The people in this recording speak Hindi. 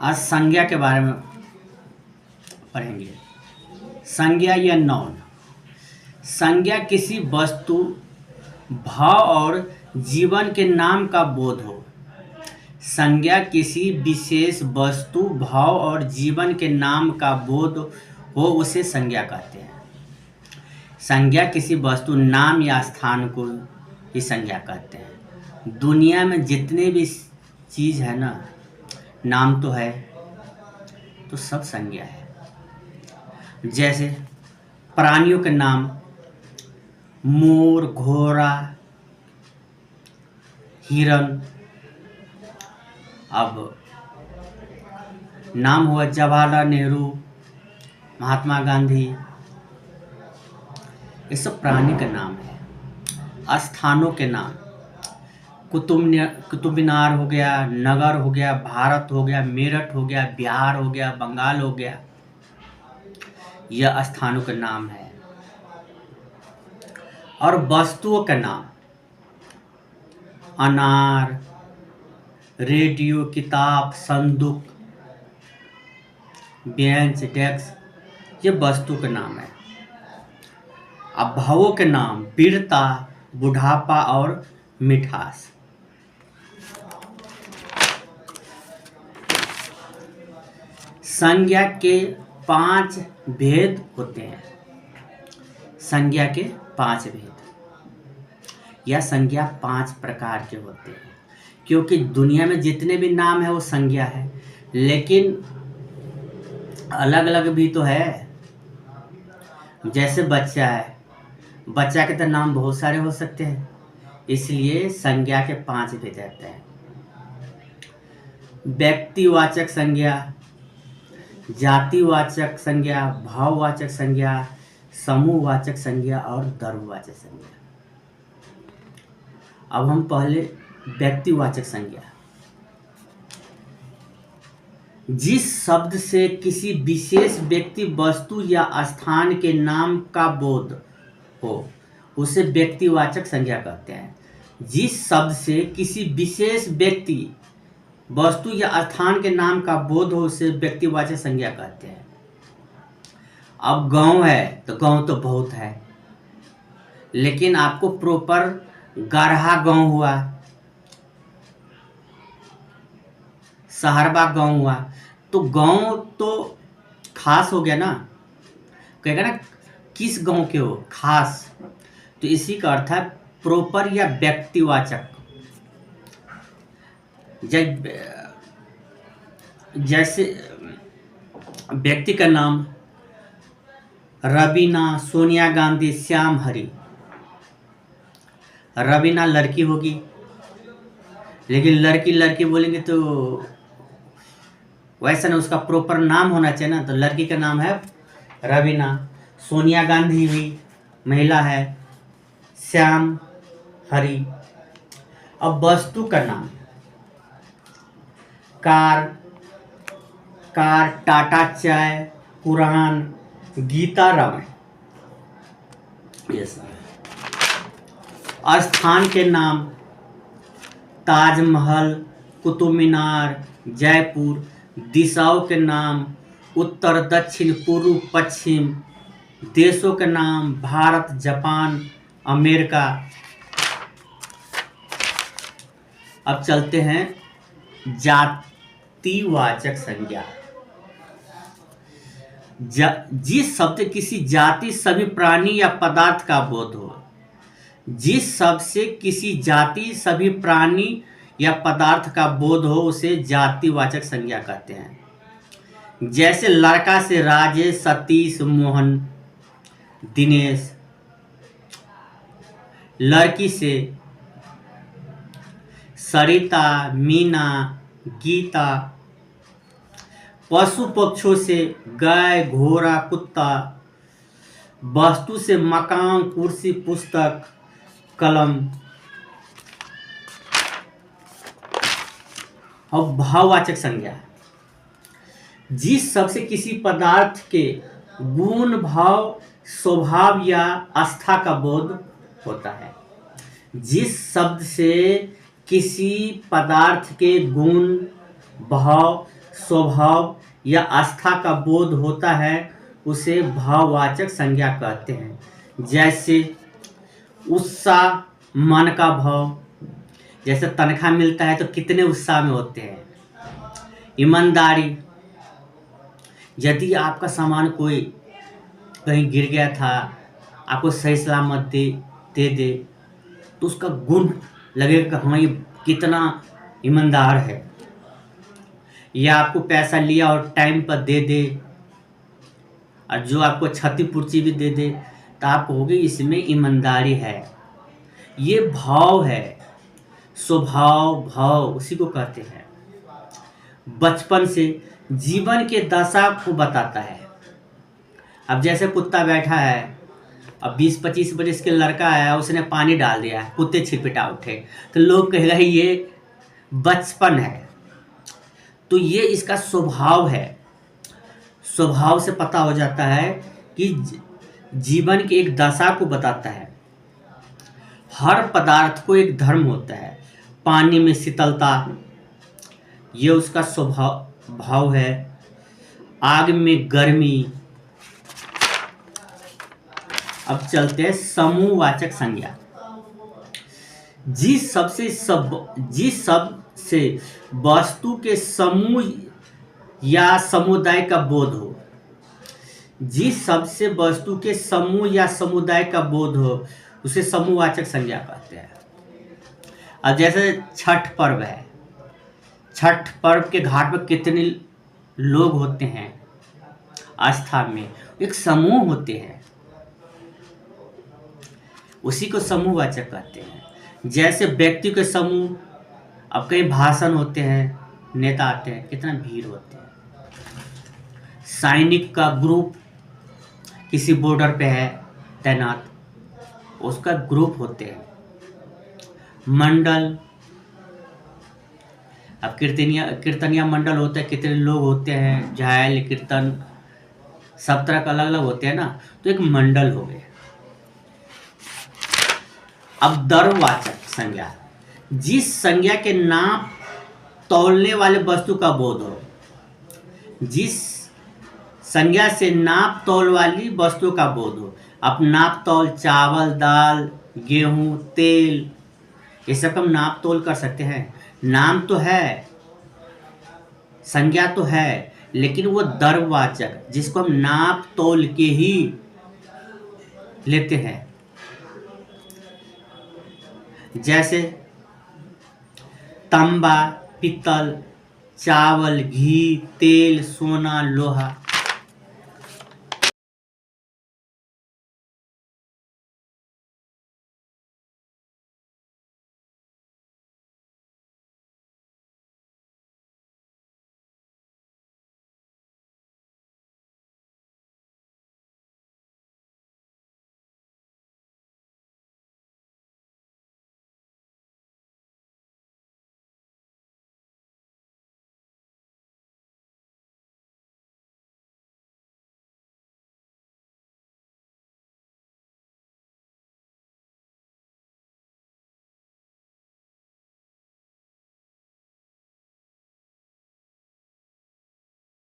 आज संज्ञा के बारे में पढ़ेंगे। संज्ञा या नाउन। संज्ञा किसी वस्तु, भाव और जीवन के नाम का बोध हो। संज्ञा किसी विशेष वस्तु, भाव और जीवन के नाम का बोध हो, उसे संज्ञा कहते हैं। संज्ञा किसी वस्तु, नाम या स्थान को ही संज्ञा कहते हैं। दुनिया में जितने भी चीज़ है ना, नाम तो है, तो सब संज्ञा है। जैसे प्राणियों के नाम मोर, घोड़ा, हिरन। अब नाम हुआ जवाहरलाल नेहरू, महात्मा गांधी, ये सब प्राणी के नाम है। स्थानों के नाम कुतुब मीनार हो गया, नगर हो गया, भारत हो गया, मेरठ हो गया, बिहार हो गया, बंगाल हो गया, यह स्थानों के नाम है। और वस्तुओं के नाम अनार, रेडियो, किताब, संदूक, बेंच, डेस्क, ये वस्तु के नाम है। अब भावों के नाम वीरता, बुढ़ापा और मिठास। संज्ञा के 5 भेद होते हैं। संज्ञा के 5 भेद या संज्ञा 5 प्रकार के होते हैं, क्योंकि दुनिया में जितने भी नाम है वो संज्ञा है, लेकिन अलग अलग भी तो है। जैसे बच्चा है, बच्चा के तो नाम बहुत सारे हो सकते हैं, इसलिए संज्ञा के 5 भेद रहते हैं। व्यक्तिवाचक संज्ञा, जातिवाचक संज्ञा, भाववाचक संज्ञा, समूहवाचक संज्ञा और द्रव्यवाचक संज्ञा। अब हम पहले व्यक्तिवाचक संज्ञा। जिस शब्द से किसी विशेष व्यक्ति, वस्तु या स्थान के नाम का बोध हो, उसे व्यक्तिवाचक संज्ञा कहते हैं। जिस शब्द से किसी विशेष व्यक्ति, वस्तु या स्थान के नाम का बोध हो, उसे व्यक्तिवाचक संज्ञा कहते हैं। अब गांव है तो गांव तो बहुत है, लेकिन आपको प्रॉपर गरहा गांव हुआ, सहरबा गांव हुआ, तो गांव तो खास हो गया ना। कहेगा ना किस गांव के हो, खास। तो इसी का अर्थ है प्रॉपर या व्यक्तिवाचक। जैसे व्यक्ति का नाम रवीना, सोनिया गांधी, श्याम हरि। रवीना लड़की होगी, लेकिन लड़की बोलेंगे तो वैसा ना, उसका प्रॉपर नाम होना चाहिए ना। तो लड़की का नाम है रवीना। सोनिया गांधी भी महिला है, श्याम हरि। अब वस्तु का नाम कार, टाटा चाय, कुरान, गीता, रामायण, ये सब। स्थान के नाम ताजमहल, कुतुब मीनार, जयपुर। दिशाओं के नाम उत्तर, दक्षिण, पूर्व, पश्चिम। देशों के नाम भारत, जापान, अमेरिका। अब चलते हैं जातिवाचक संज्ञा। जिस शब्द किसी जाति, सभी प्राणी या पदार्थ का बोध हो। जिस शब्द से किसी जाति, सभी प्राणी या पदार्थ का बोध हो, उसे जातिवाचक संज्ञा कहते हैं। जैसे लड़का से राजेश, सतीश, मोहन, दिनेश। लड़की से सरिता, मीना, गीता। पशु पक्षियों से गाय, घोड़ा, कुत्ता। वस्तु से मकान, कुर्सी, पुस्तक, कलम। और भाववाचक संज्ञा, जिस शब्द से किसी पदार्थ के गुण, भाव, स्वभाव या आस्था का बोध होता है। जिस शब्द से किसी पदार्थ के गुण, भाव, स्वभाव या आस्था का बोध होता है उसे भाववाचक संज्ञा कहते हैं। जैसे उत्साह, मन का भाव, जैसे तनख्वाह मिलता है तो कितने उत्साह में होते हैं। ईमानदारी, यदि आपका सामान कोई कहीं गिर गया था, आपको सही सलामत दे दे तो उसका गुण लगेगा कि हाँ ये कितना ईमानदार है। या आपको पैसा लिया और टाइम पर दे दे और जो आपको क्षतिपूर्ति भी दे दे तो आप कहोगे इसमें ईमानदारी है। ये भाव है, स्वभाव, भाव उसी को कहते हैं। बचपन से जीवन के दशा को बताता है। अब जैसे कुत्ता बैठा है, अब 20-25 बरस के लड़का है, उसने पानी डाल दिया, कुत्ते छिटपिटा उठे तो लोग कहेगा ये बचपन है। तो ये इसका स्वभाव है। स्वभाव से पता हो जाता है कि जीवन की एक दशा को बताता है। हर पदार्थ को एक धर्म होता है। पानी में शीतलता, ये उसका स्वभाव भाव है। आग में गर्मी। अब चलते हैं समूहवाचक संज्ञा। जिस शब्द से वस्तु के समूह या समुदाय का बोध हो, जिस शब्द से वस्तु के समूह या समुदाय का बोध हो उसे समूहवाचक संज्ञा कहते हैं। अब जैसे छठ पर्व है, छठ पर्व के घाट पर कितने लोग होते हैं आस्था में, एक समूह होते हैं, उसी को समूहवाचक कहते हैं। जैसे व्यक्ति के समूह, अब कई भाषण होते हैं, नेता आते हैं, कितना भीड़ होते हैं। सैनिक का ग्रुप किसी बॉर्डर पे है तैनात, उसका ग्रुप होते हैं। मंडल, अब कीर्तनिया मंडल होता है, कितने लोग होते हैं, झायल, कीर्तन, सब तरह का अलग अलग होते हैं ना, तो एक मंडल हो गया। अब द्रव्यवाचक संज्ञा, जिस संज्ञा के नाप तौलने वाले वस्तु का बोध हो, जिस संज्ञा से नाप तौल वाली वस्तु का बोध हो। अब नाप तौल, चावल, दाल, गेहूं, तेल, ये सब हम नाप तौल कर सकते हैं। नाम तो है, संज्ञा तो है, लेकिन वो द्रव्यवाचक, जिसको हम नाप तौल के ही लेते हैं। जैसे तांबा, पीतल, चावल, घी, तेल, सोना, लोहा।